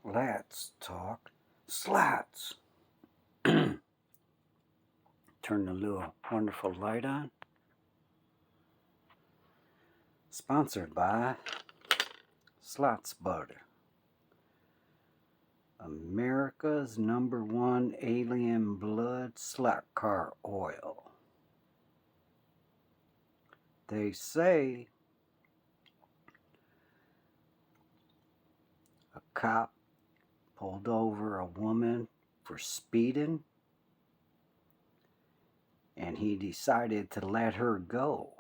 Let's talk slats. Turn the little wonderful light on. Sponsored by Slots Butter, America's #1 alien blood slot car oil. They say a cop pulled over a woman for speeding, and he decided to let her go.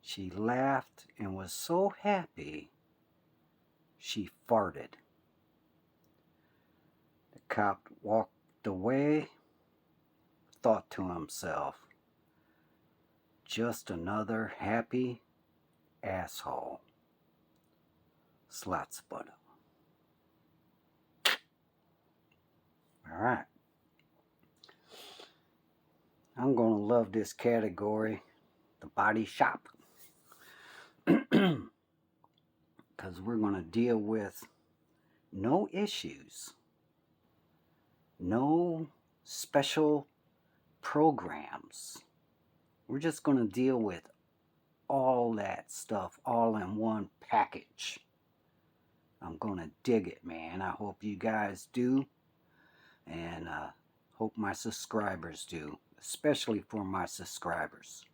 She laughed and was so happy she farted. The cop walked away, thought to himself, just another happy asshole. Slots butter. Alright. I'm going to love this category, the body shop. Because we're going to deal with no issues, no special programs. We're just going to deal with all that stuff all in one package. I'm going to dig it, man. I hope you guys do. And hope my subscribers do. Especially for my subscribers.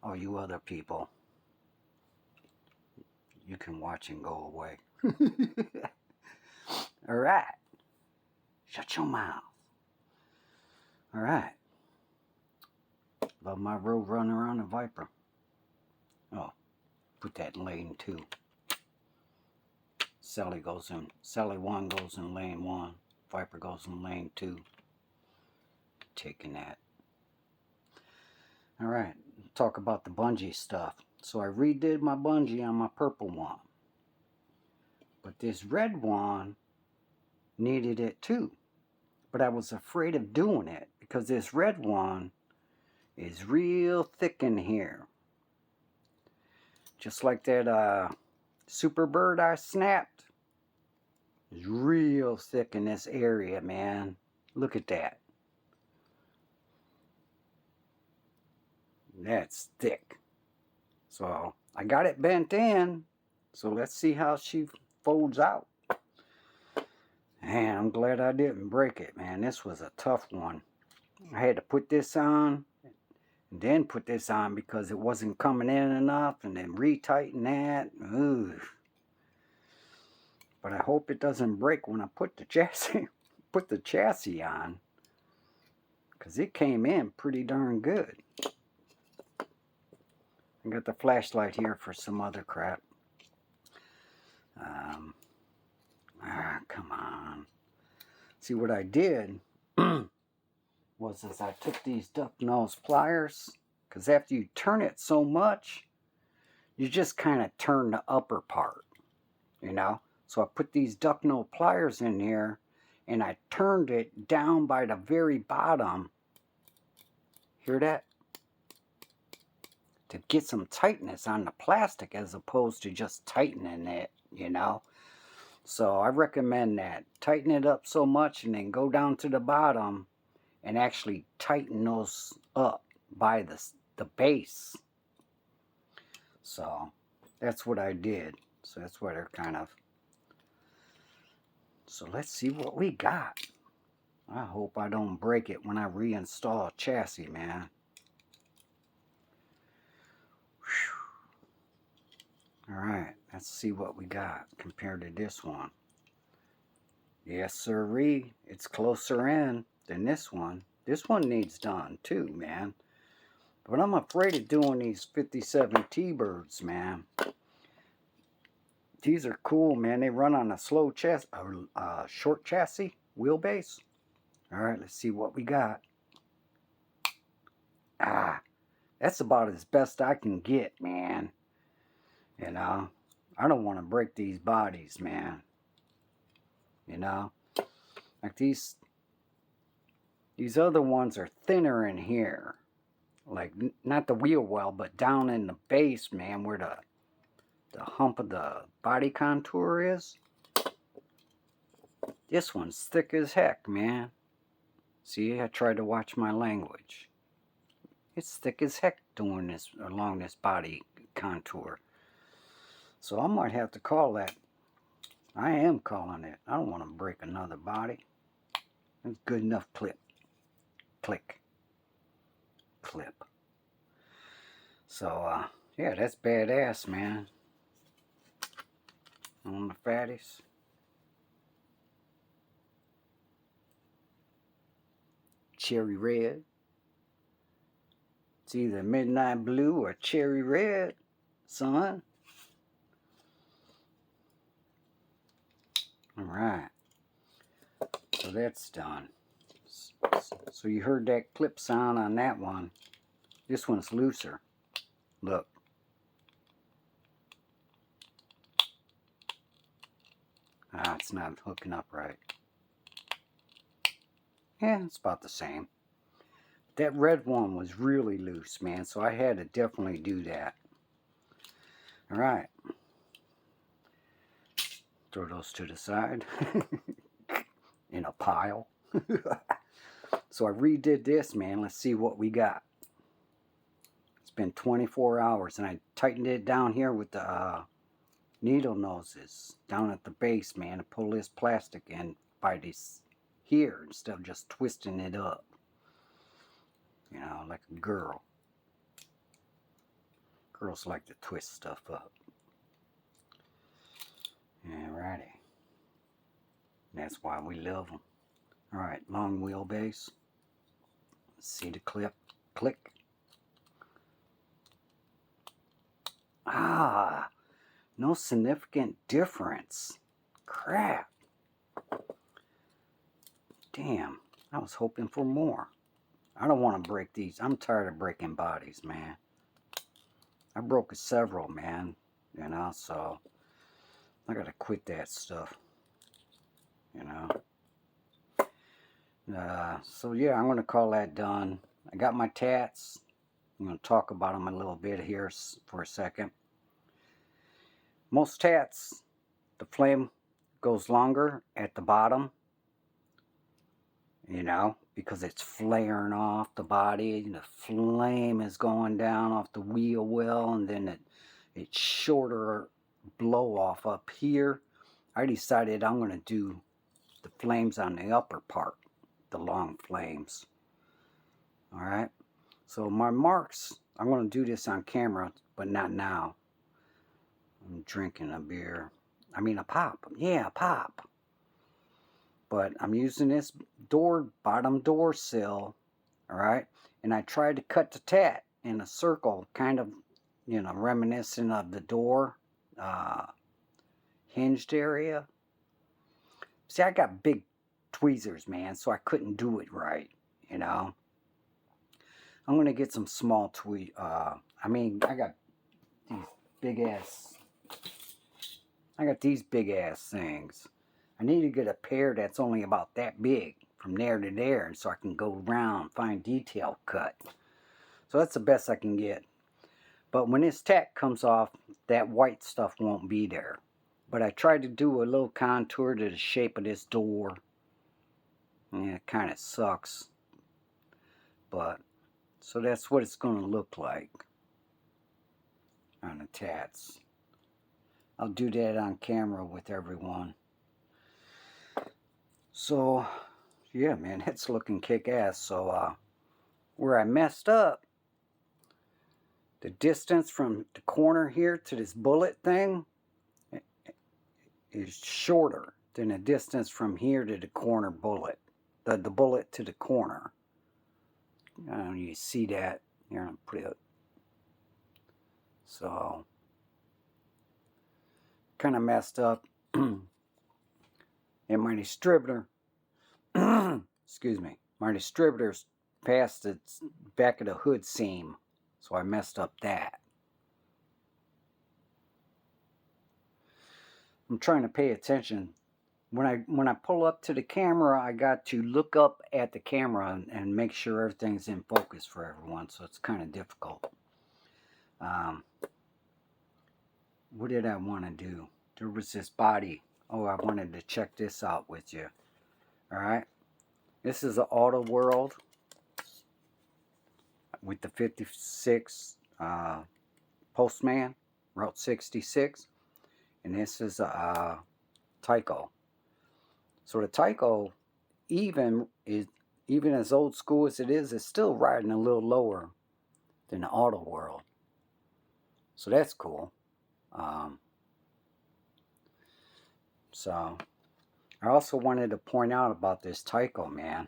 All you other people, you can watch and go away. Alright. Shut your mouth. Alright. Love my Road Runner on a Viper. Oh, put that in lane 2. Sally 1 goes in lane 1. Viper goes in lane 2. Taking that. Alright, talk about the bungee stuff. So I redid my bungee on my purple one. But this red one needed it too. But I was afraid of doing it because this red one is real thick in here. Just like that Super Bird I snapped. It's real thick in this area, man. Look at that. That's thick. So I got it bent in. So let's see how she folds out. And I'm glad I didn't break it, man. This was a tough one. I had to put this on and then put this on because it wasn't coming in enough, and then retighten that. Ooh. But I hope it doesn't break when I put the chassis on, because it came in pretty darn good. I got the flashlight here for some other crap. Come on. See, what I did was I took these duck nose pliers, because after you turn it so much, you just kind of turn the upper part, you know? So I put these duck nose pliers in here, and I turned it down by the very bottom. Hear that? To get some tightness on the plastic as opposed to just tightening it, you know? So I recommend that. Tighten it up so much and then go down to the bottom and actually tighten those up by the base. So that's what I did. So that's what they're kind of. So let's see what we got. I hope I don't break it when I reinstall a chassis, man. Alright, let's see what we got compared to this one. Yes, sirree, it's closer in than this one. This one needs done too, man. But I'm afraid of doing these 57 T-Birds, man. These are cool, man. They run on a slow chassis, short chassis, wheelbase. Alright, let's see what we got. That's about as best I can get, man. You know, I don't want to break these bodies, man. You know, like these other ones are thinner in here. Like, not the wheel well, but down in the base, man, where the hump of the body contour is. This one's thick as heck, man. See, I tried to watch my language. It's thick as heck doing this along this body contour. So I might have to call that. I am calling it. I don't want to break another body. It's good enough clip. Click. Clip. So, yeah, that's badass, man. On the fatties. Cherry red. It's either midnight blue or cherry red, son. Alright. So that's done. So you heard that clip sound on that one. This one's looser. Look. Ah, it's not hooking up right. Yeah, it's about the same. That red one was really loose, man, so I had to definitely do that. Alright. Throw those to the side. In a pile. So I redid this, man. Let's see what we got. It's been 24 hours, and I tightened it down here with the needle noses down at the base, man, to pull this plastic in by this here instead of just twisting it up. You know, like a girl. Girls like to twist stuff up. Alrighty. That's why we love them. Alright, long wheelbase. See the clip? Click. Ah, no significant difference. Crap. Damn, I was hoping for more. I don't want to break these. I'm tired of breaking bodies, man. I broke several, man. You know, so I gotta quit that stuff. You know. So yeah, I'm gonna call that done. I got my tats. I'm gonna talk about them a little bit here for a second. Most tats, the flame goes longer at the bottom. You know, because it's flaring off the body, and the flame is going down off the wheel well, and then it's shorter blow off up here. I decided I'm going to do the flames on the upper part, the long flames. Alright, so my marks, I'm going to do this on camera, but not now. I'm drinking a beer. I mean a pop. Yeah, a pop. But I'm using this bottom door sill, alright? And I tried to cut the tat in a circle, kind of, you know, reminiscent of the door hinged area. See, I got big tweezers, man, so I couldn't do it right, you know? I'm going to get some small I got these big ass things. I need to get a pair that's only about that big from there to there, so I can go around, find detail cut. So that's the best I can get. But when this tack comes off, that white stuff won't be there. But I tried to do a little contour to the shape of this door. Yeah, it kind of sucks. But, so that's what it's going to look like on the tats. I'll do that on camera with everyone. So, yeah, man, it's looking kick-ass. So, where I messed up, the distance from the corner here to this bullet thing is shorter than the distance from here to the corner bullet. The bullet to the corner. I don't know, you see that. Here, I'll put it. So, kind of messed up. And my distributor, excuse me, my distributor's past the back of the hood seam, so I messed up that. I'm trying to pay attention. When I pull up to the camera, I got to look up at the camera and make sure everything's in focus for everyone, so it's kind of difficult. what did I want to do? There was this body. Oh, I wanted to check this out with you. Alright. This is the Auto World with the 56 Postman, Route 66. And this is a Tyco. So the Tyco, even as old school as it is, it's still riding a little lower than the Auto World. So that's cool. So I also wanted to point out about this Tyco, man.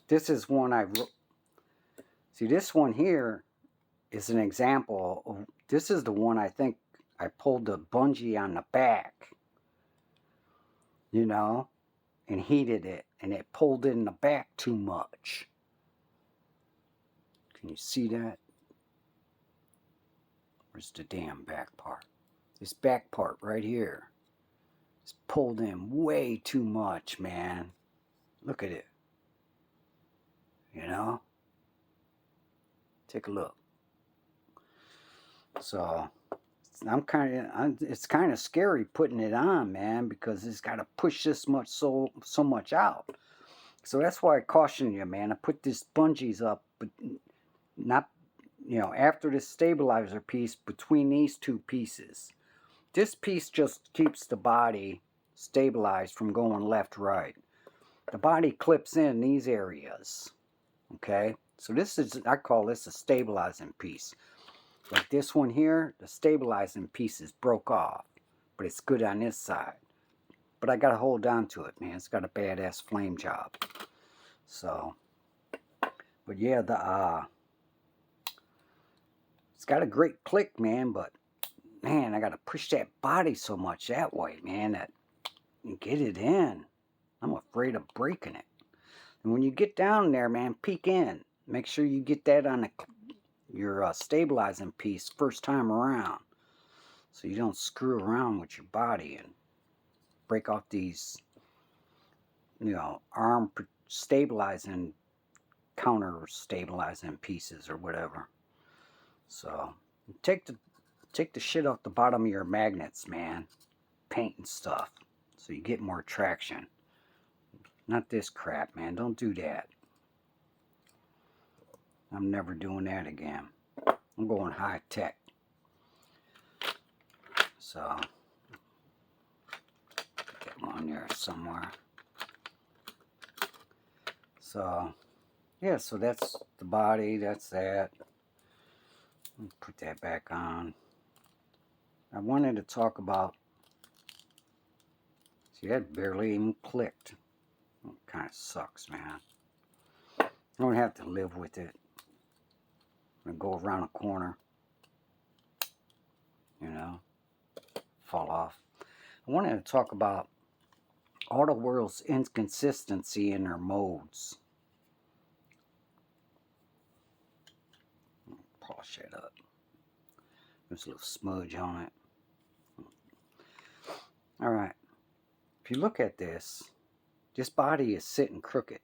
This is one I wrote. See, this one here is an example of, this is the one I think I pulled the bungee on the back, you know, and heated it, and it pulled in the back too much. Can you see that? Where's the damn back part? This back part right here is pulled in way too much, man. Look at it. You know? Take a look. So it's kind of scary putting it on, man, because it's got to push this much so much out. So that's why I caution you, man. I put this bungees up, but not, you know, after this stabilizer piece between these two pieces. This piece just keeps the body stabilized from going left, right. The body clips in these areas. Okay? So this is, I call this a stabilizing piece. Like this one here, the stabilizing piece is broke off, but it's good on this side. But I gotta hold on to it, man. It's got a badass flame job. So, but yeah, it's got a great click, man. But man, I gotta push that body so much that way, man, that you get it in. I'm afraid of breaking it. And when you get down there, man, peek in. Make sure you get that on your stabilizing piece first time around, so you don't screw around with your body and break off these, you know, arm stabilizing, counter stabilizing pieces or whatever. So take the shit off the bottom of your magnets, man. Paint and stuff, so you get more traction. Not this crap, man. Don't do that. I'm never doing that again. I'm going high tech. So get one there somewhere. So yeah, so that's the body, that's that. Put that back on. I wanted to talk about, see, that barely even clicked. It kind of sucks, man. I don't have to live with it. I'm gonna go around a corner, you know, fall off. I wanted to talk about Auto World's inconsistency in their modes. Polish it up. There's a little smudge on it. Alright. If you look at this body is sitting crooked.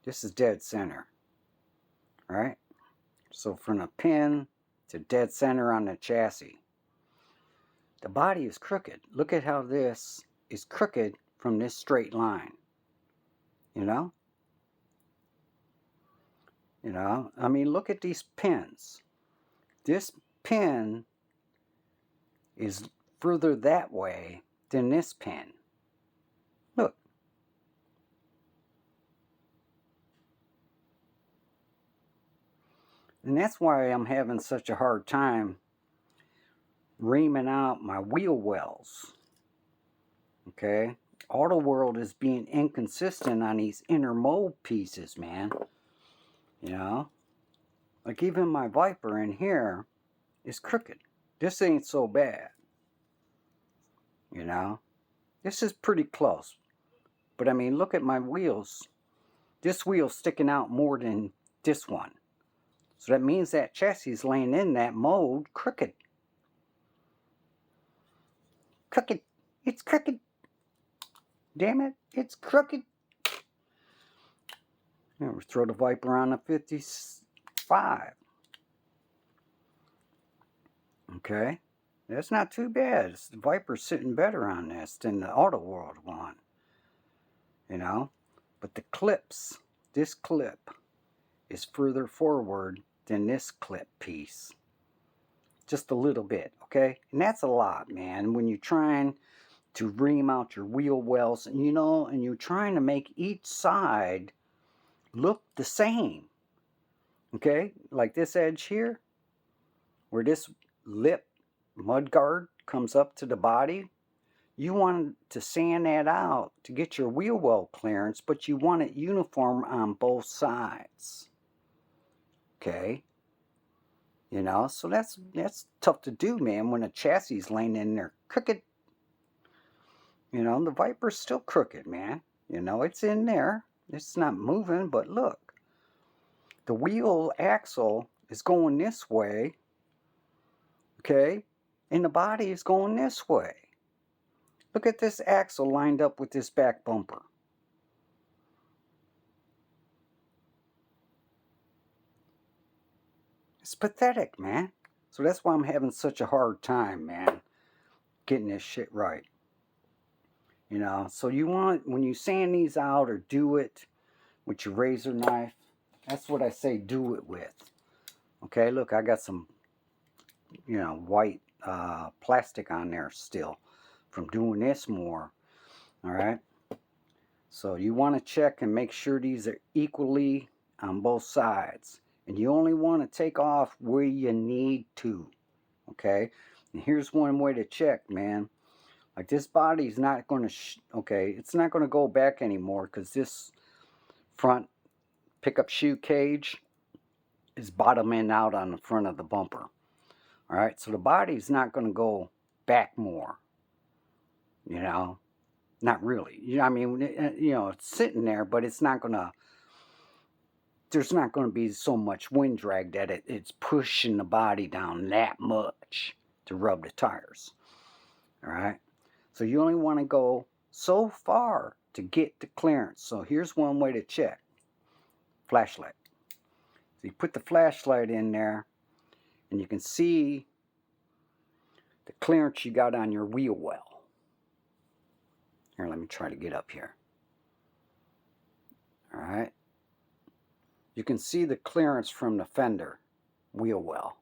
This is dead center. Alright? So from the pin to dead center on the chassis, the body is crooked. Look at how this is crooked from this straight line. You know? You know? I mean, look at these pins. This pin is further that way than this pin. Look. And that's why I'm having such a hard time reaming out my wheel wells. Okay? Auto World is being inconsistent on these inner mold pieces, man. You know? Like even my Viper in here is crooked. This ain't so bad. You know? This is pretty close. But I mean, look at my wheels. This wheel's sticking out more than this one. So that means that chassis is laying in that mold crooked. Crooked. It's crooked. Damn it, it's crooked. And we throw the Viper on the 55. Okay. That's not too bad. The Viper's sitting better on this than the Auto World one. You know? But the clips, this clip is further forward than this clip piece. Just a little bit, okay? And that's a lot, man. When you're trying to ream out your wheel wells, and you know, and you're trying to make each side look the same. Okay? Like this edge here, where this lip mudguard comes up to the body, you want to sand that out to get your wheel well clearance, but you want it uniform on both sides. Okay? You know, so that's tough to do, man, when a chassis is laying in there crooked. You know, the Viper's still crooked, man. You know, it's in there. It's not moving, but look. The wheel axle is going this way, okay? And the body is going this way. Look at this axle lined up with this back bumper. It's pathetic, man. So that's why I'm having such a hard time, man, getting this shit right. You know, so you want, when you sand these out or do it with your razor knife, that's what I say do it with. Okay, look, I got some, you know, white plastic on there still from doing this more. All right, so you want to check and make sure these are equally on both sides, and you only want to take off where you need to. Okay, and here's one way to check, man. Like this body's not going to okay, it's not going to go back anymore because this front pickup shoe cage is bottoming out on the front of the bumper. All right, so the body's not going to go back more. You know, not really. You know, I mean, you know, it's sitting there, but it's not going to. There's not going to be so much wind drag that it's pushing the body down that much to rub the tires. All right, so you only want to go so far to get the clearance. So here's one way to check. Flashlight. So you put the flashlight in there, and you can see the clearance you got on your wheel well. Here, let me try to get up here. All right. You can see the clearance from the fender wheel well.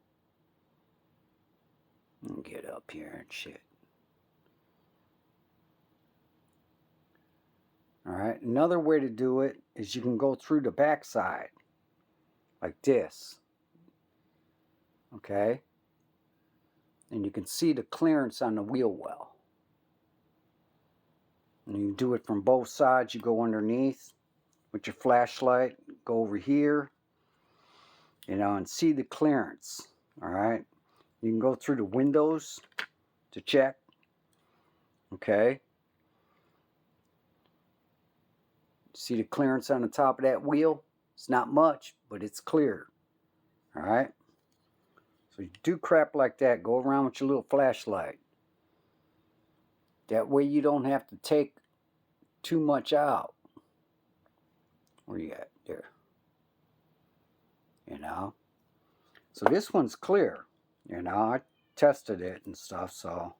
Get up here and shit. All right. Another way to do it is you can go through the backside like this. Okay. And you can see the clearance on the wheel well. And you can do it from both sides. You go underneath with your flashlight, go over here, you know, and see the clearance. All right. You can go through the windows to check. Okay. See the clearance on the top of that wheel? It's not much, but it's clear. All right. So you do crap like that, go around with your little flashlight. That way you don't have to take too much out. Where you at? There. You know. So this one's clear. You know, I tested it and stuff. So,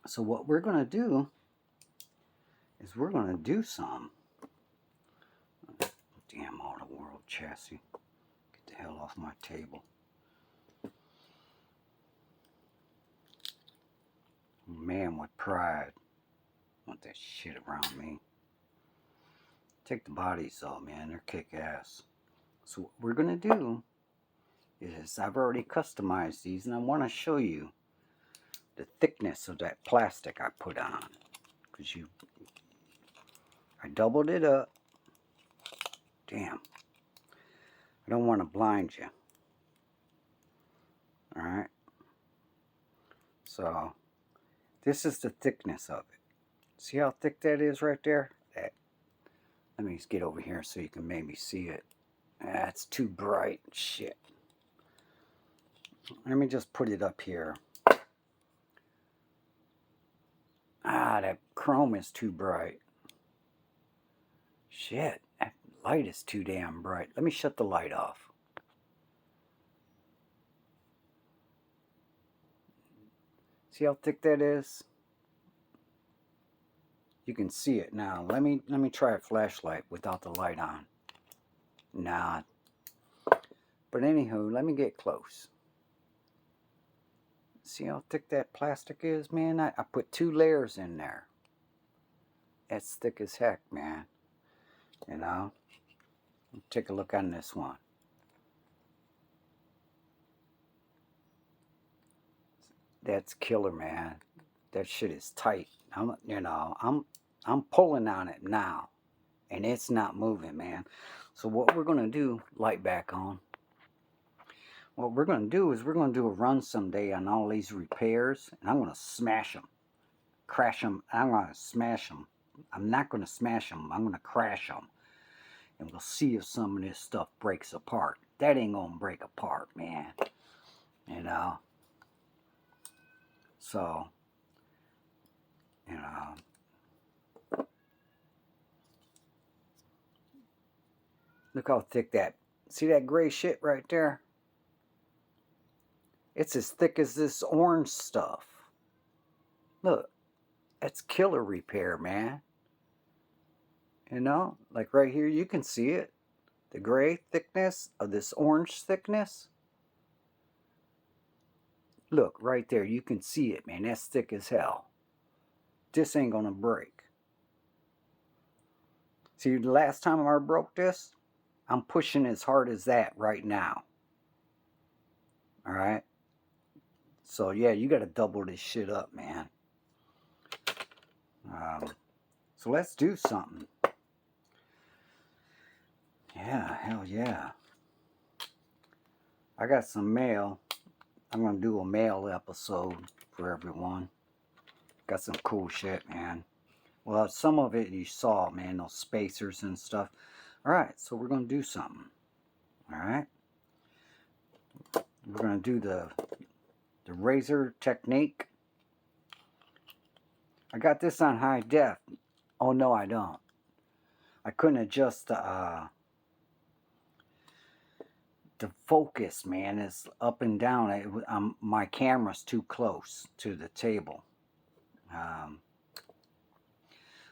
so what we're gonna do is we're gonna do some. Damn Auto World chassis! Get the hell off my table. Man with pride. Want that shit around me. Take the bodies off, man. They're kick ass. So what we're gonna do is I've already customized these, and I want to show you the thickness of that plastic I put on. Because I doubled it up. Damn. I don't want to blind you. Alright. So this is the thickness of it. See how thick that is right there? That. Let me just get over here so you can maybe see it. That's too bright. Shit. Let me just put it up here. Ah, that chrome is too bright. Shit. light is too damn bright. Let me shut the light off. See how thick that is? You can see it now. Let me try a flashlight without the light on. Nah. But anywho, let me get close. See how thick that plastic is, man? I put 2 layers in there. That's thick as heck, man. You know? Take a look on this one. That's killer, man. That shit is tight. I'm pulling on it now, and it's not moving, man. So what we're gonna do, light back on. What we're gonna do is we're gonna do a run someday on all these repairs, and I'm gonna smash them, crash them. I'm gonna smash them. I'm not gonna smash them. I'm gonna crash them, and we'll see if some of this stuff breaks apart. That ain't gonna break apart, man. You know. So, you know, look how thick that, see that gray shit right there? It's as thick as this orange stuff. Look, that's killer repair, man. You know, like right here, you can see it. The gray thickness of this orange thickness. Look, right there, you can see it, man. That's thick as hell. This ain't gonna break. See, the last time I broke this, I'm pushing as hard as that right now. Alright? So, yeah, you gotta double this shit up, man. So let's do something. Yeah, hell yeah. I got some mail. I'm gonna do a mail episode for everyone. Got some cool shit, man. Well, some of it you saw, man, those spacers and stuff. Alright, so we're gonna do something. Alright? We're gonna do the Razor technique. I got this on high def. Oh no, I don't. I couldn't adjust the focus, man. It's up and down. My camera's too close to the table.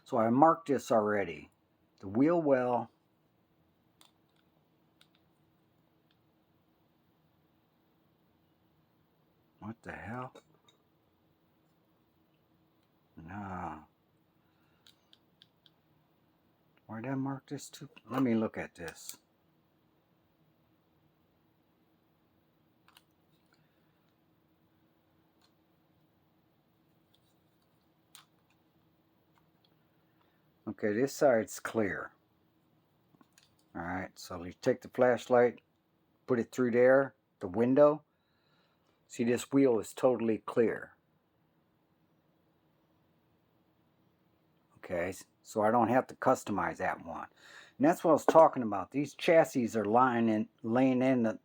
So I marked this already. The wheel well. What the hell? No. Where did I mark this to? Let me look at this. Okay, this side's clear. Alright, so you take the flashlight, put it through there, the window. See, this wheel is totally clear. Okay, so I don't have to customize that one. And that's what I was talking about. These chassis are laying in the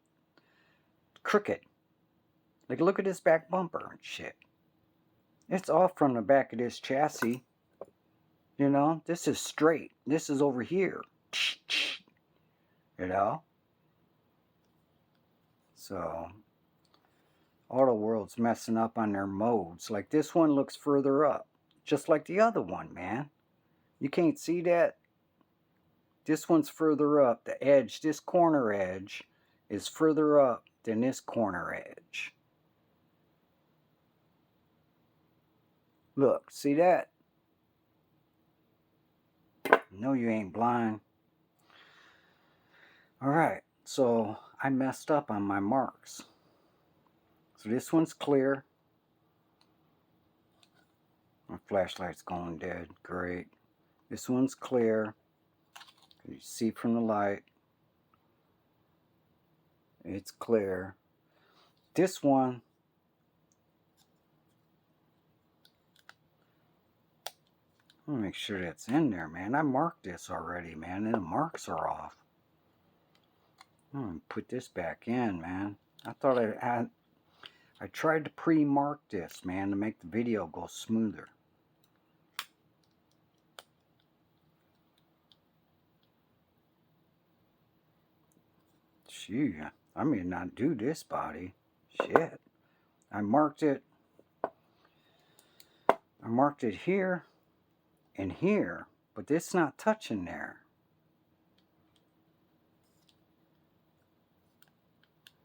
crooked. Like, look at this back bumper and shit. It's off from the back of this chassis. You know, this is straight. This is over here. You know? So, Auto World's messing up on their modes. Like, this one looks further up. Just like the other one, man. You can't see that? This one's further up. The edge, this corner edge, is further up than this corner edge. Look, see that? No, you ain't blind. Alright, so I messed up on my marks. So this one's clear. My flashlight's going dead. Great. This one's clear. You see from the light. It's clear. This one, let me make sure that's in there, man. I marked this already, man, and the marks are off. Put this back in, man. I thought I tried to pre-mark this, man, to make the video go smoother. Gee, I may not do this body. Shit. I marked it here and here, but it's not touching there.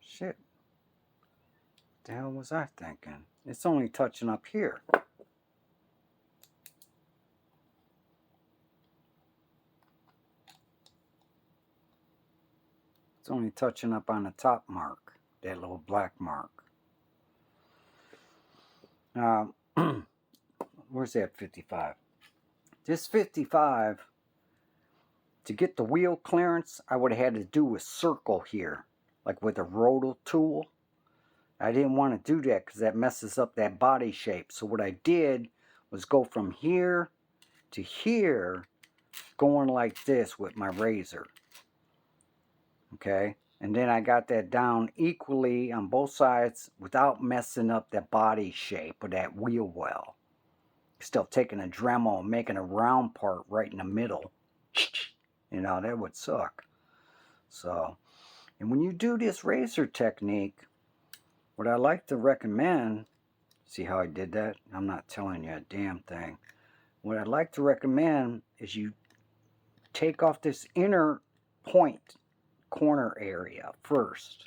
Shit. What the hell was I thinking? It's only touching up here. It's only touching up on the top mark, that little black mark. Where's that 55? This 55, to get the wheel clearance, I would have had to do a circle here, like with a roto tool. I didn't want to do that because that messes up that body shape. So what I did was go from here to here, going like this with my razor. Okay? And then I got that down equally on both sides without messing up the body shape of that wheel well. Still taking a Dremel and making a round part right in the middle. You know, that would suck. So, and when you do this razor technique, what I like to recommend, see how I did that? I'm not telling you a damn thing. What I'd like to recommend is you take off this inner point corner area first.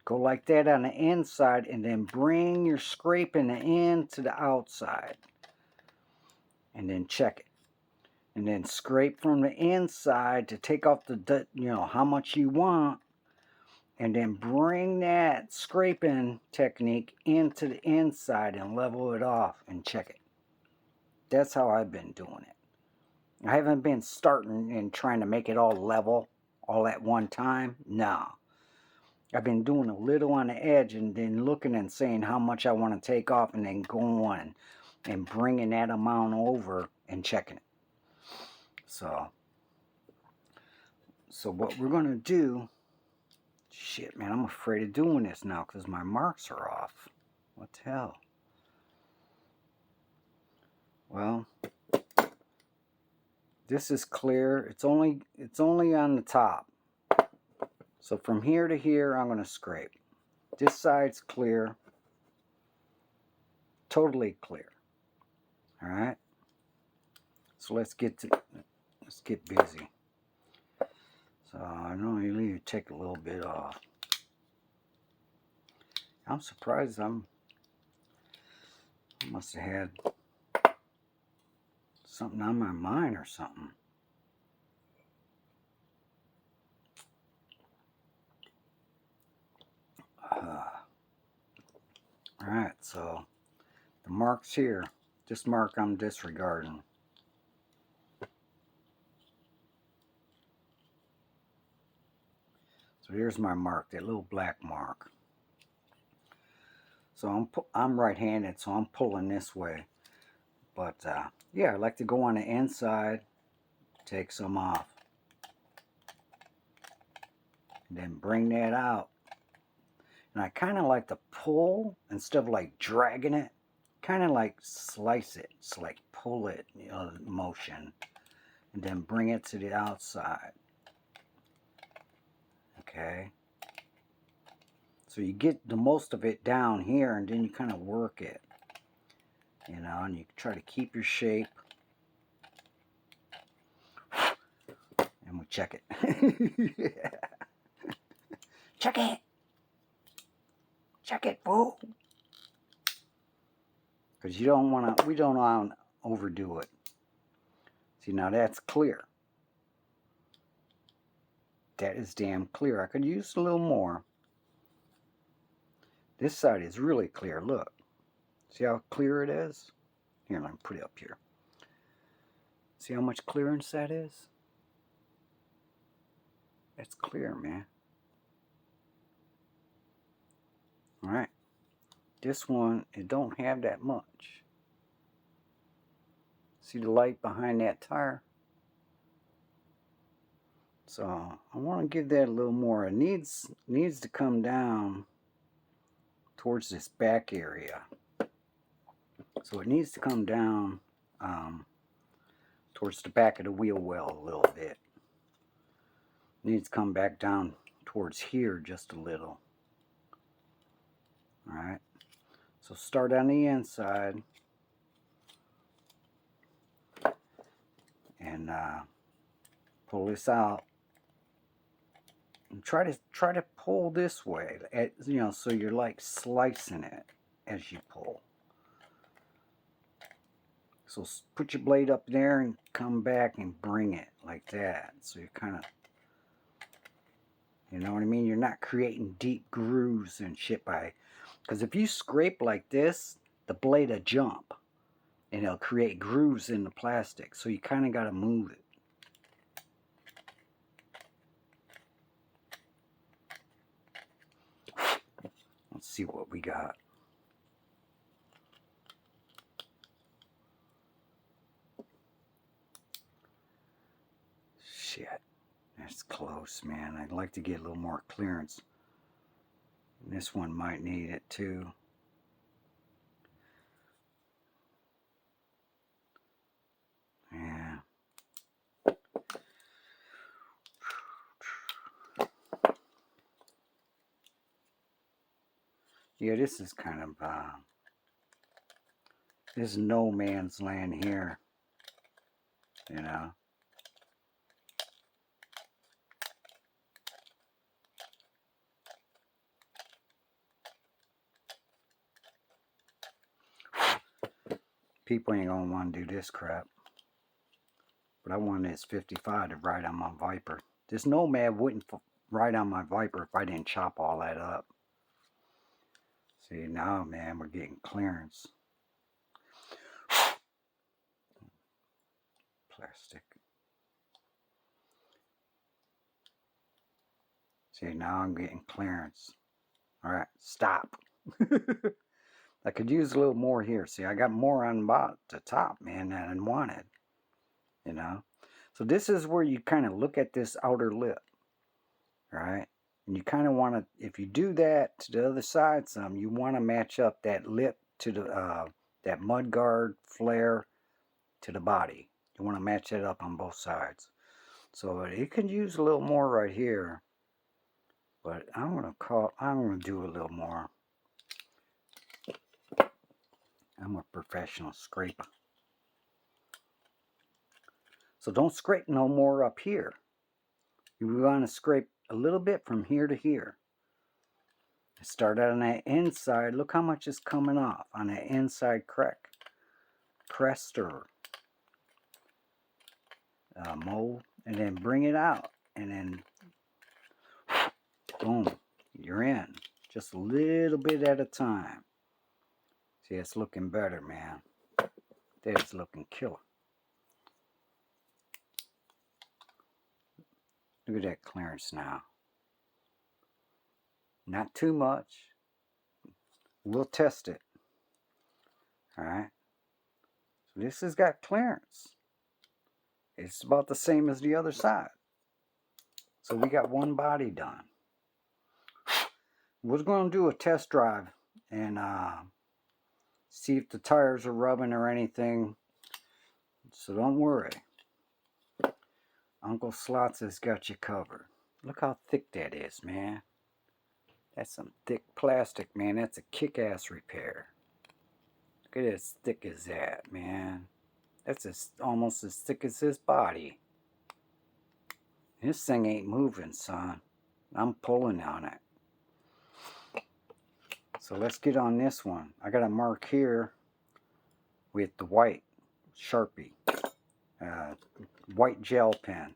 Go like that on the inside and then bring your scraping in to the outside. And then check it. And then scrape from the inside to take off the, you know, how much you want. And then bring that scraping technique into the inside and level it off and check it. That's how I've been doing it. I haven't been starting and trying to make it all level all at one time. No. I've been doing a little on the edge and then looking and saying how much I want to take off and then going and bringing that amount over and checking it. So what we're going to do, shit, man, I'm afraid of doing this now because my marks are off. What the hell? Well, this is clear. It's only on the top. So from here to here, I'm going to scrape. This side's clear. Totally clear. All right. So let's get busy. So I normally take a little bit off. I'm surprised I must have had something on my mind or something. Alright, so the marks here, this mark I'm disregarding. So here's my mark, that little black mark. So I'm right-handed, so I'm pulling this way. But yeah, I like to go on the inside, take some off, and then bring that out. And I kind of like to pull instead of like dragging it. Kind of like slice it. It's like pull it, you know, motion. And then bring it to the outside. Okay. So you get the most of it down here and then you kind of work it. You know, and you try to keep your shape. And we check it. Yeah. Check it. Check it, fool. Because we don't want to overdo it. See, now that's clear. That is damn clear. I could use a little more. This side is really clear. Look. See how clear it is? Here, let me put it up here. See how much clearance that is? It's clear, man. Alright. This one, it don't have that much. See the light behind that tire? So I want to give that a little more. It needs to come down towards this back area. So it needs to come down towards the back of the wheel well a little bit. It needs to come back down towards here just a little. Alright, so start on the inside and pull this out. And try to pull this way, you know, so you're like slicing it as you pull. So put your blade up there and come back and bring it like that. So you're kind of, you know what I mean? You're not creating deep grooves and shit by, because if you scrape like this, the blade will jump and it'll create grooves in the plastic. So you kind of got to move it. Let's see what we got. Shit, that's close, man. I'd like to get a little more clearance. This one might need it too. Yeah. Yeah, this is kind of, this is no man's land here, you know. People ain't gonna want to do this crap. But I want this 55 to ride on my Viper. This Nomad wouldn't ride on my Viper if I didn't chop all that up. See, now, man, we're getting clearance. Plastic. See, now I'm getting clearance. Alright, stop. I could use a little more here. See, I got more on the top, man, than I wanted. You know? So this is where you kind of look at this outer lip. Right? And you kind of want to, if you do that to the other side some, you want to match up that lip to the, that mudguard flare to the body. You want to match it up on both sides. So it could use a little more right here. But I'm going to do a little more. I'm a professional scraper. So don't scrape no more up here. You want to scrape a little bit from here to here. Start on that inside. Look how much is coming off on that inside crest or mold, and then bring it out, and then boom, you're in. Just a little bit at a time. See, it's looking better, man. That's looking killer. Look at that clearance now. Not too much. We'll test it. Alright. So this has got clearance. It's about the same as the other side. So we got one body done. We're going to do a test drive and see if the tires are rubbing or anything. So don't worry. Uncle Slots has got you covered. Look how thick that is, man. That's some thick plastic, man. That's a kick-ass repair. Look at as thick as that, man. That's almost as thick as his body. This thing ain't moving, son. I'm pulling on it. So let's get on this one. I got a mark here with the white Sharpie. White gel pen.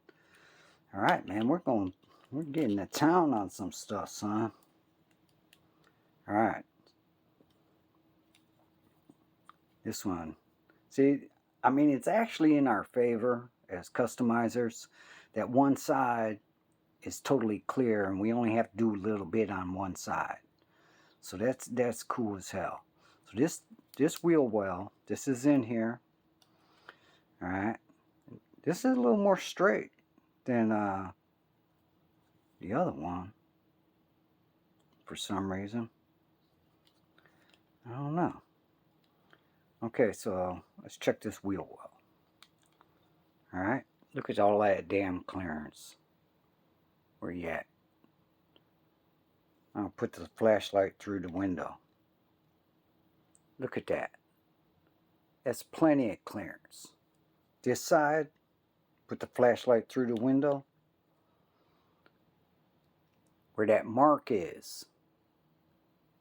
Alright, man. We're getting to town on some stuff, son. Alright. This one. See, I mean, it's actually in our favor as customizers that one side is totally clear and we only have to do a little bit on one side. So that's cool as hell. So this wheel well, this is in here. Alright. This is a little more straight than the other one. For some reason. I don't know. Okay, so let's check this wheel well. Alright. Look at all that damn clearance. Where you at? going to put the flashlight through the window. Look at that. That's plenty of clearance. This side, put the flashlight through the window. Where that mark is,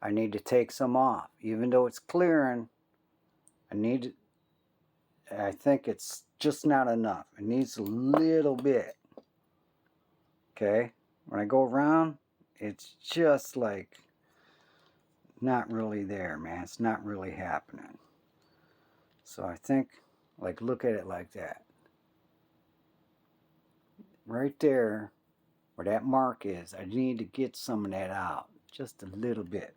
I need to take some off. Even though it's clearing, I think it's just not enough. It needs a little bit. Okay? When I go around, it's just like not really there, man. It's not really happening. So I think, like, look at it like that. Right there, where that mark is, I need to get some of that out. Just a little bit.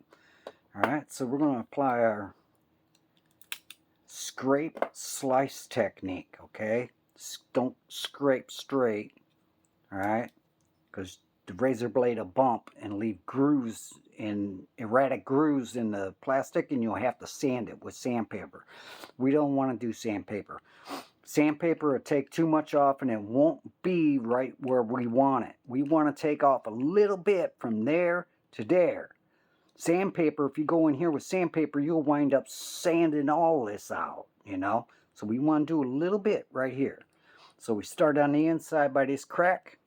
Alright, so we're going to apply our scrape slice technique, okay? Don't scrape straight, alright? Because the razor blade will bump and leave grooves, erratic grooves in the plastic, and you'll have to sand it with sandpaper. We don't want to do sandpaper. Sandpaper will take too much off and it won't be right where we want it. We want to take off a little bit from there to there. Sandpaper, if you go in here with sandpaper, you'll wind up sanding all this out, you know. So we want to do a little bit right here. So we start on the inside by this crack,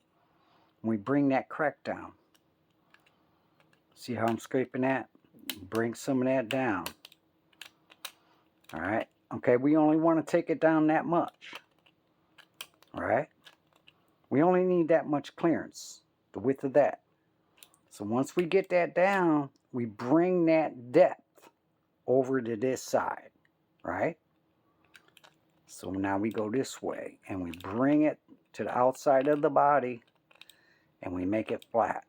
and we bring that crack down. See how I'm scraping that? Bring some of that down. Alright, okay, we only want to take it down that much. Alright, we only need that much clearance, the width of that. So once we get that down, we bring that depth over to this side, right? So now we go this way, and we bring it to the outside of the body, and we make it flat.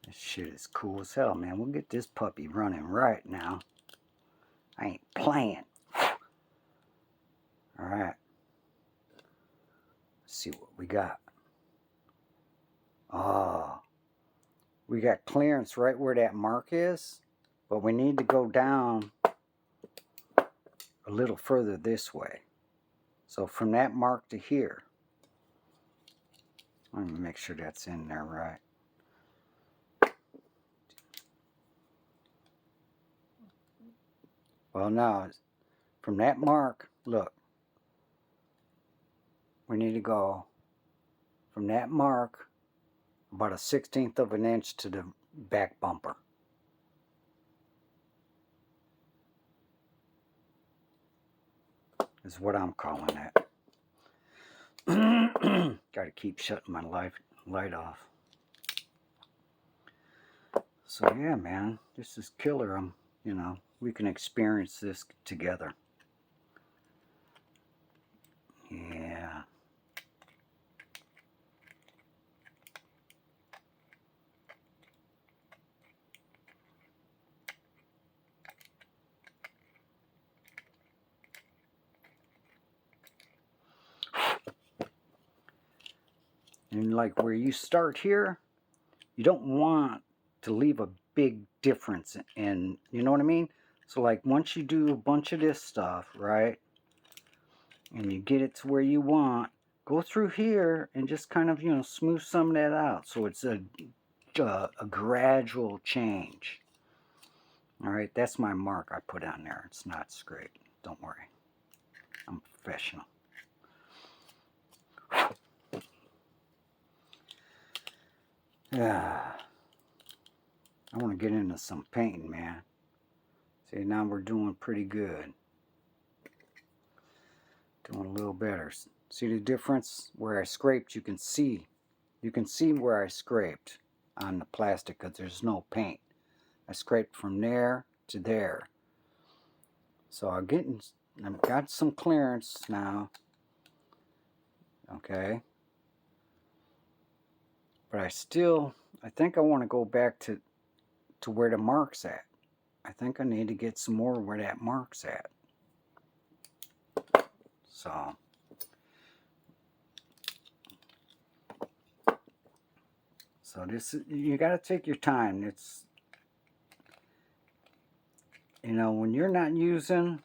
This shit is cool as hell, man. We'll get this puppy running right now. I ain't playing. Alright. Let's see what we got. Oh. We got clearance right where that mark is, but we need to go down a little further this way. So from that mark to here. Let me make sure that's in there right. Well, now, from that mark, look. We need to go from that mark about 1/16 of an inch to the back bumper. Is what I'm calling that. Gotta keep shutting my light off. So yeah, man, this is killer. You know, we can experience this together. Yeah. And like where you start here, you don't want to leave a big difference in, you know what I mean? So like once you do a bunch of this stuff, right, and you get it to where you want, go through here and just kind of, you know, smooth some of that out. So it's a gradual change. All right, that's my mark I put on there. It's not scraped. Don't worry. I'm professional. Yeah. I want to get into some painting, man. See, now we're doing pretty good. Doing a little better. See the difference? Where I scraped, you can see. You can see where I scraped on the plastic because there's no paint. I scraped from there to there. So I've got some clearance now. Okay. But I think I want to go back to where the mark's at. I think I need to get some more where that mark's at. So this, you got to take your time. It's, you know, when you're not using,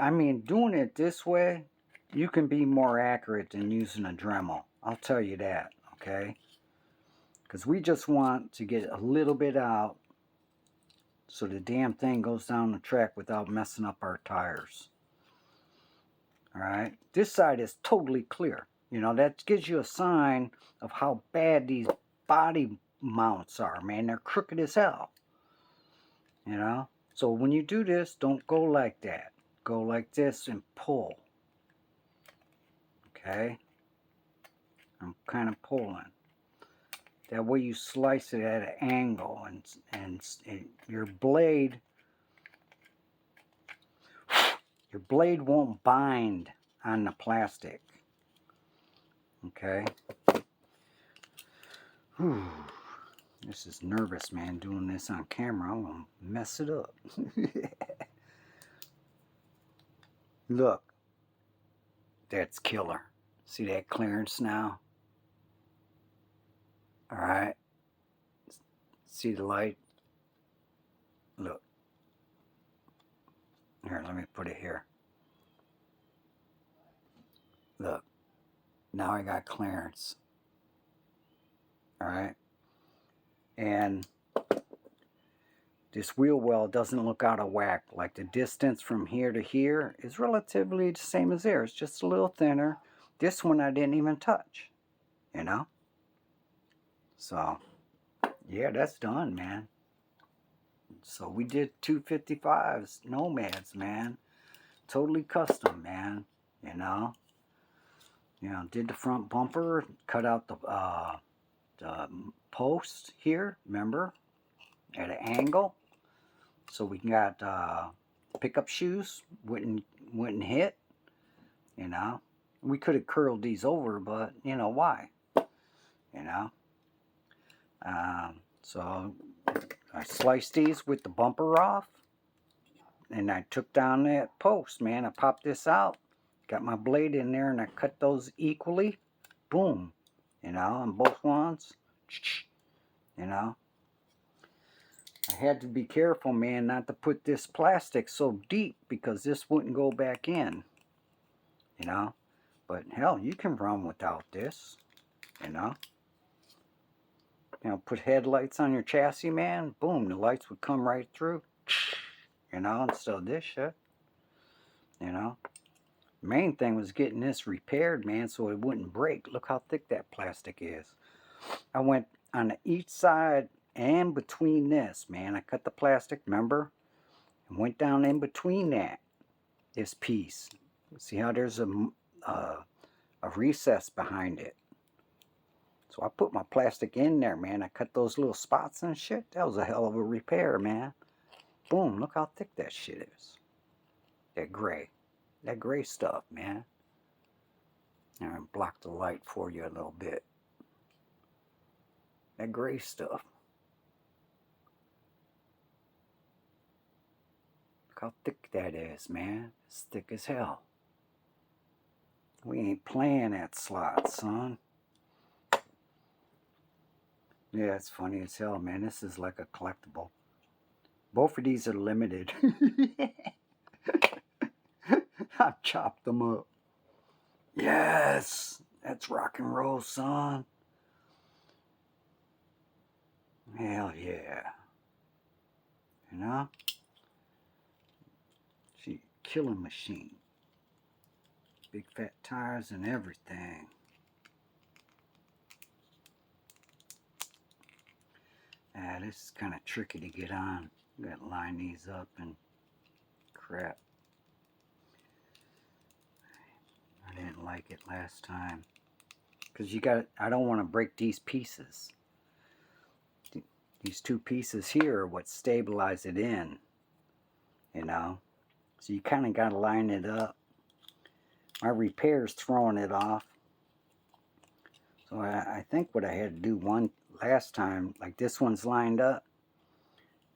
I mean, doing it this way, you can be more accurate than using a Dremel. I'll tell you that, okay? Because we just want to get a little bit out so the damn thing goes down the track without messing up our tires. Alright? This side is totally clear. You know, that gives you a sign of how bad these body mounts are, man. They're crooked as hell. You know? So when you do this, don't go like that. Go like this and pull. Okay? I'm kind of pulling. That way you slice it at an angle and your blade won't bind on the plastic. Okay? Whew. This is nervous, man, doing this on camera. I'm gonna mess it up. Look. That's killer. See that clearance now? Alright. See the light? Look. Here, let me put it here. Look. Now I got clearance. Alright. And this wheel well doesn't look out of whack. Like the distance from here to here is relatively the same as there. It's just a little thinner. This one I didn't even touch. You know? So, yeah, that's done, man. So we did 255s, Nomads, man. Totally custom, man. You know? Did the front bumper, cut out the post here, remember? At an angle. So we got pickup shoes, wouldn't hit, you know. We could have curled these over, but, you know, why? You know. So I sliced these with the bumper off. And I took down that post, man. I popped this out. Got my blade in there and I cut those equally. Boom. You know, on both ones. You know. I had to be careful, man, not to put this plastic so deep because this wouldn't go back in. You know. But hell, you can run without this. You know. Put headlights on your chassis, man. Boom, the lights would come right through. You know, instead of this shit. You know. Main thing was getting this repaired, man, so it wouldn't break. Look how thick that plastic is. I went on each side and between this, man. I cut the plastic, remember? And went down in between this piece. See how there's a recess behind it. So I put my plastic in there, man. I cut those little spots and shit. That was a hell of a repair, man. Boom, look how thick that shit is. That gray. That gray stuff, man. I'm going to block the light for you a little bit. That gray stuff. Look how thick that is, man. It's thick as hell. We ain't playing that slot, son. Yeah, it's funny as hell, man. This is like a collectible. Both of these are limited. I chopped them up. Yes! That's rock and roll, son. Hell yeah. You know? She killing machine. Big fat tires and everything. This is kind of tricky to get on. Got to line these up and crap. I didn't like it last time. Because I don't want to break these pieces. These two pieces here are what stabilize it in. You know? So you kind of got to line it up. My repair's throwing it off. So I think what I had to do last time, like this one's lined up.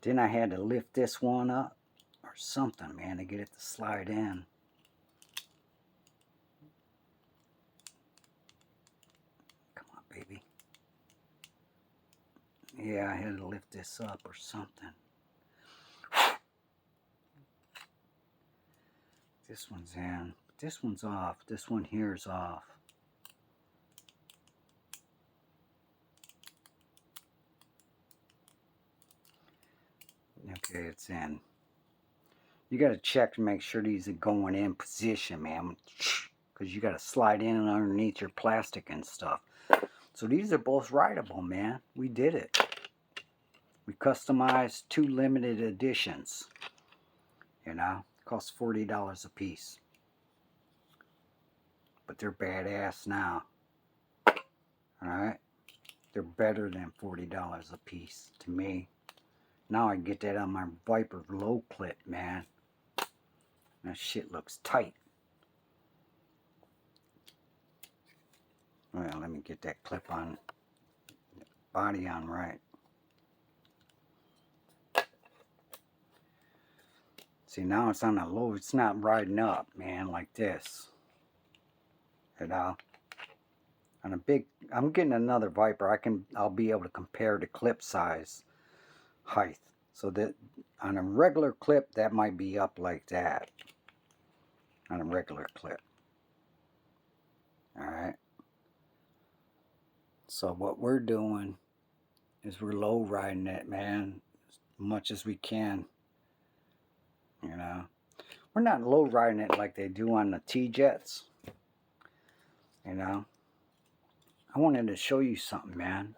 Then I had to lift this one up or something, man, to get it to slide in. Come on, baby. Yeah, I had to lift this up or something. This one's in. this one's off. This one here is off. Okay, it's in. You got to check to make sure these are going in position, man. Because you got to slide in and underneath your plastic and stuff. So these are both writable, man. We did it. We customized 2 limited editions. You know, it costs $40 a piece. But they're badass now. Alright? They're better than $40 a piece to me. Now I can get that on my Viper low clip, man. That shit looks tight. Well, let me get that clip on, body on right. See, now it's on a low, it's not riding up, man, like this. You know? On a big, I'm getting another Viper. I'll be able to compare the clip size, height. So that on a regular clip, that might be up like that. On a regular clip. Alright. So what we're doing is we're low riding it, man, as much as we can. You know, we're not low riding it like they do on the T-Jets. You know, I wanted to show you something, man.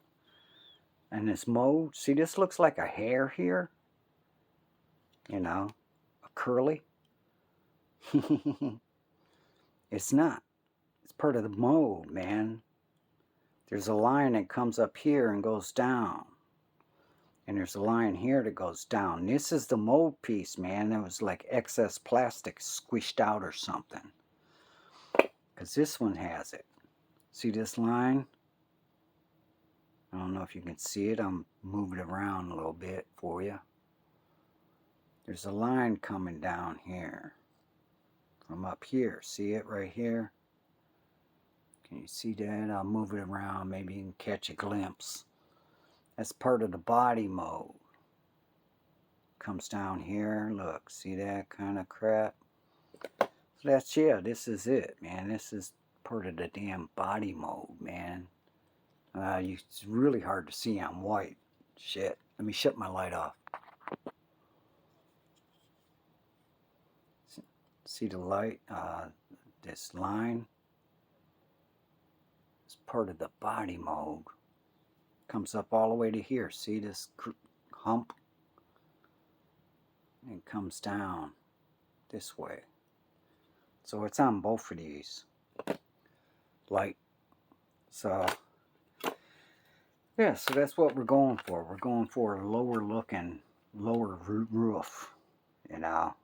And this mode, see, this looks like a hair here. You know, a curly. It's not. It's part of the mode, man. There's a line that comes up here and goes down. And there's a line here that goes down. This is the mold piece, man. It was like excess plastic squished out or something. Because this one has it. See this line? I don't know if you can see it. I'm moving it around a little bit for you. There's a line coming down here. From up here. See it right here? Can you see that? I'll move it around. Maybe you can catch a glimpse. That's part of the body mode. Comes down here. Look, see that kind of crap? So that's, yeah, this is it, man. This is part of the damn body mode, man. It's really hard to see on white. Shit. Let me shut my light off. See the light? This line? It's part of the body mode. Comes up all the way to here. See this hump? And it comes down this way. So it's on both of these. Light. So, yeah, so that's what we're going for. We're going for a lower looking, lower roof. You know?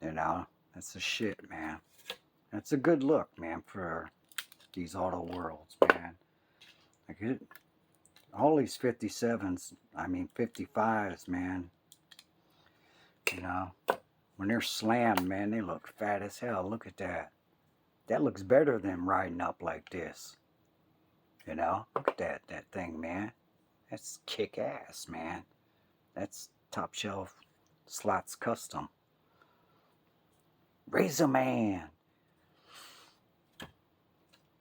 You know? That's the shit, man. That's a good look, man, for these auto worlds, man. Like it, all these 57s, I mean 55s, man. You know, when they're slammed, man, they look fat as hell. Look at that. That looks better than riding up like this. You know, look at that thing, man. That's kick ass, man. That's top shelf slots custom. Razor Man.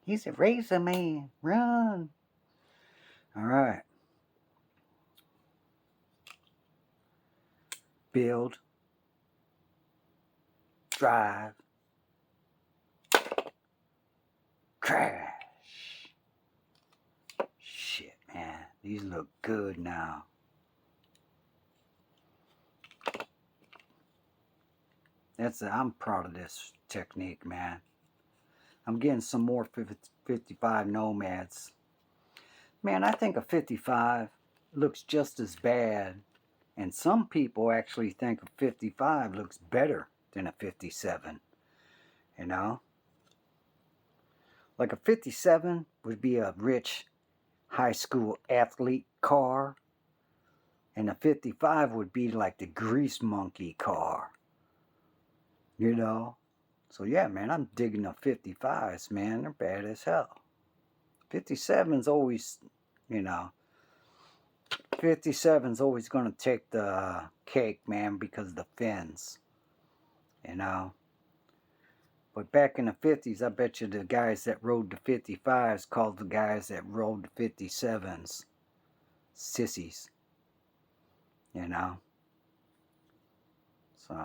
He's a Razor Man. Run. All right. Build. Drive. Crash. Shit, man. These look good now. I'm proud of this technique, man. I'm getting some more 55 Nomads. Man, I think a 55 looks just as bad. And some people actually think a 55 looks better than a 57. You know? Like a 57 would be a rich high school athlete car. And a 55 would be like the grease monkey car. You know? So yeah, man, I'm digging the 55s, man. They're bad as hell. 57's always, you know, 57's always going to take the cake, man, because of the fins. You know? But back in the 50s, I bet you the guys that rode the 55s called the guys that rode the 57s sissies. You know? So.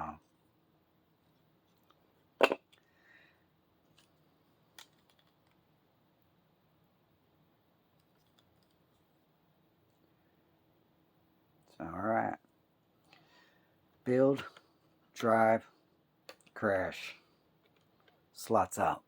Alright. Build, drive, crash. Slots out.